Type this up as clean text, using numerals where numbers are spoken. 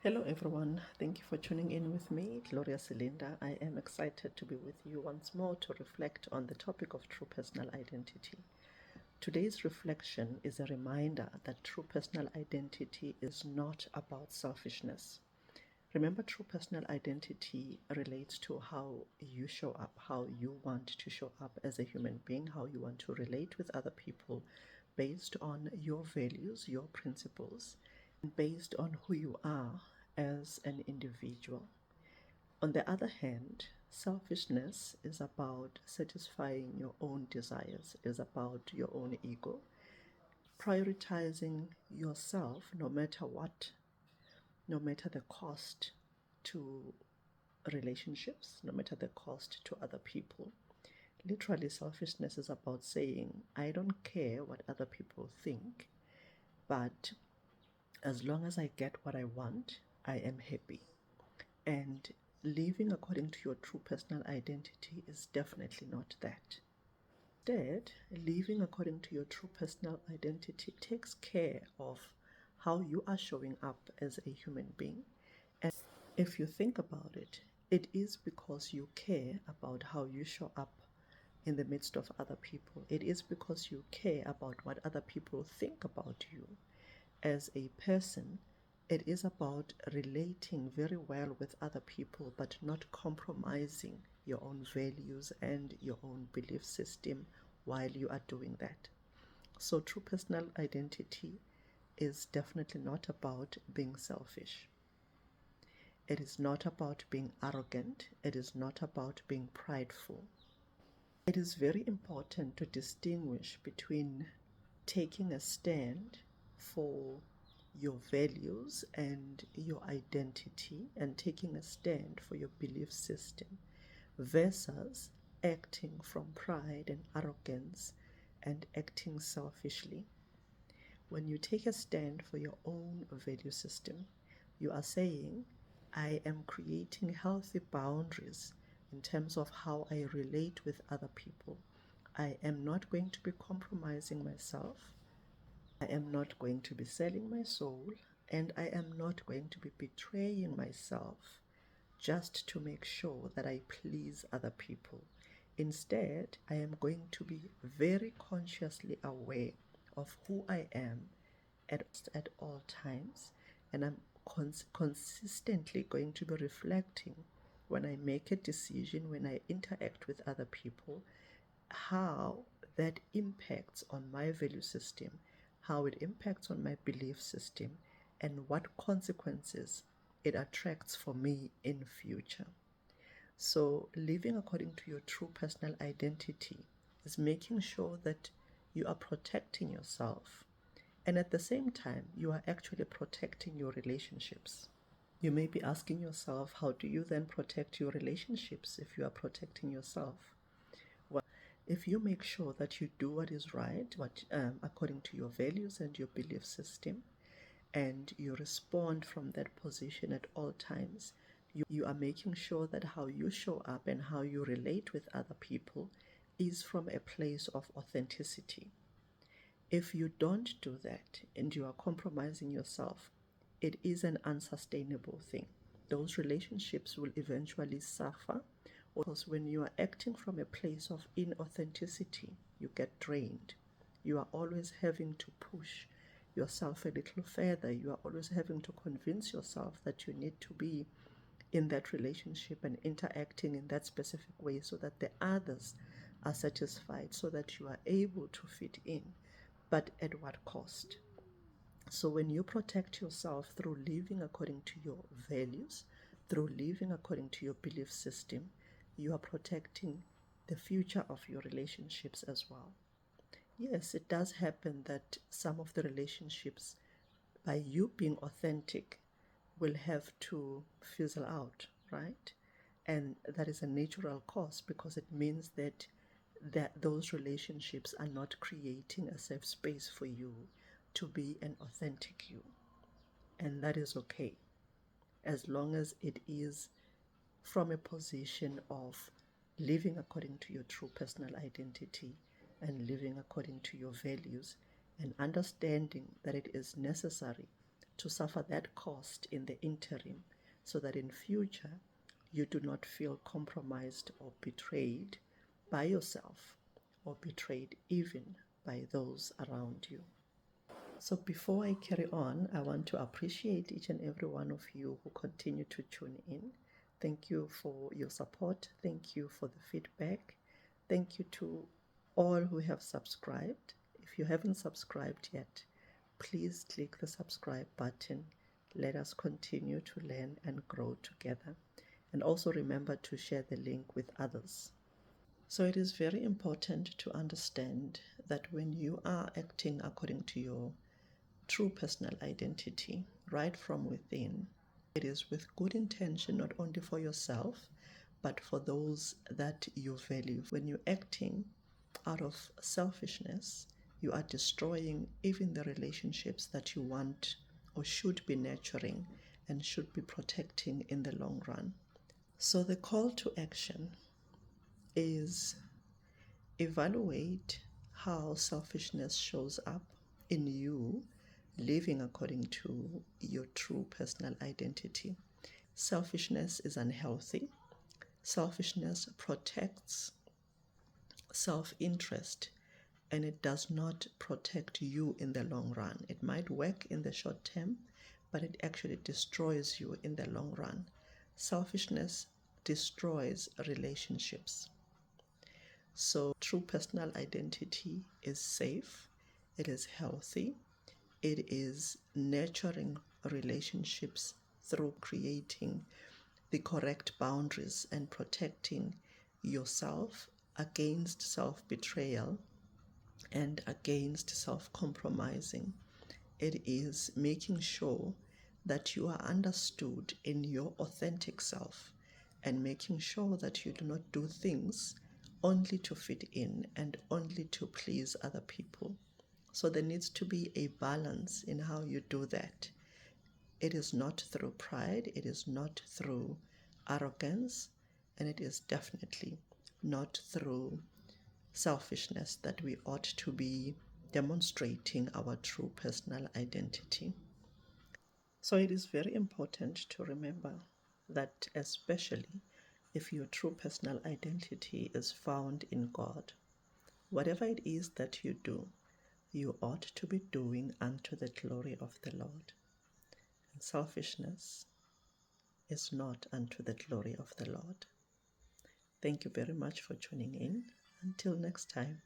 Hello everyone, thank you for tuning in with me, Gloria Celinda. I am excited to be with you once more to reflect on the topic of true personal identity. Today's reflection is a reminder that true personal identity is not about selfishness. Remember, true personal identity relates to how you show up, how you want to show up as a human being, how you want to relate with other people based on your values, your principles, and based on who you are as an individual. On the other hand, selfishness is about satisfying your own desires, is about your own ego, prioritizing yourself no matter what, no matter the cost to relationships, no matter the cost to other people. Literally, selfishness is about saying, I don't care what other people think, but as long as I get what I want, I am happy. And living according to your true personal identity is definitely not that. Instead, living according to your true personal identity takes care of how you are showing up as a human being. And if you think about it, it is because you care about how you show up in the midst of other people. It is because you care about what other people think about you as a person. It is about relating very well with other people, but not compromising your own values and your own belief system while you are doing that. So, true personal identity is definitely not about being selfish. It is not about being arrogant. It is not about being prideful. It is very important to distinguish between taking a stand for your values and your identity and taking a stand for your belief system versus acting from pride and arrogance and acting selfishly. When you take a stand for your own value system, you are saying, I am creating healthy boundaries in terms of how I relate with other people. I am not going to be compromising myself. I am not going to be selling my soul, and I am not going to be betraying myself just to make sure that I please other people. Instead, I am going to be very consciously aware of who I am at all times, and I'm consistently going to be reflecting when I make a decision, when I interact with other people, how that impacts on my value system, how it impacts on my belief system, and what consequences it attracts for me in future. So living according to your true personal identity is making sure that you are protecting yourself, and at the same time you are actually protecting your relationships. You may be asking yourself, how do you then protect your relationships if you are protecting yourself? If you make sure that you do what is right, according to your values and your belief system, and you respond from that position at all times, you are making sure that how you show up and how you relate with other people is from a place of authenticity. If you don't do that and you are compromising yourself, it is an unsustainable thing. Those relationships will eventually suffer because when you are acting from a place of inauthenticity, you get drained. You are always having to push yourself a little further. You are always having to convince yourself that you need to be in that relationship and interacting in that specific way so that the others are satisfied, so that you are able to fit in. But at what cost? So when you protect yourself through living according to your values, through living according to your belief system, you are protecting the future of your relationships as well. Yes, it does happen that some of the relationships, by you being authentic, will have to fizzle out, right? And that is a natural cause because it means that those relationships are not creating a safe space for you to be an authentic you. And that is okay, as long as it is from a position of living according to your true personal identity and living according to your values, and understanding that it is necessary to suffer that cost in the interim, so that in future you do not feel compromised or betrayed by yourself, or betrayed even by those around you. So before I carry on, I want to appreciate each and every one of you who continue to tune in. Thank you for your support. Thank you for the feedback. Thank you to all who have subscribed. If you haven't subscribed yet, please click the subscribe button. Let us continue to learn and grow together. And also remember to share the link with others. So it is very important to understand that when you are acting according to your true personal identity, right from within, it is with good intention, not only for yourself, but for those that you value. When you're acting out of selfishness, you are destroying even the relationships that you want or should be nurturing and should be protecting in the long run. So the call to action is evaluate how selfishness shows up in you living according to your true personal identity. Selfishness is unhealthy. Selfishness protects self-interest, and it does not protect you in the long run. It might work in the short term, but it actually destroys you in the long run. Selfishness destroys relationships. So true personal identity is safe, it is healthy, it is nurturing relationships through creating the correct boundaries and protecting yourself against self-betrayal and against self-compromising. It is making sure that you are understood in your authentic self and making sure that you do not do things only to fit in and only to please other people. So there needs to be a balance in how you do that. It is not through pride, it is not through arrogance, and it is definitely not through selfishness that we ought to be demonstrating our true personal identity. So it is very important to remember that, especially if your true personal identity is found in God, whatever it is that you do, you ought to be doing unto the glory of the Lord. And selfishness is not unto the glory of the Lord. Thank you very much for tuning in. Until next time.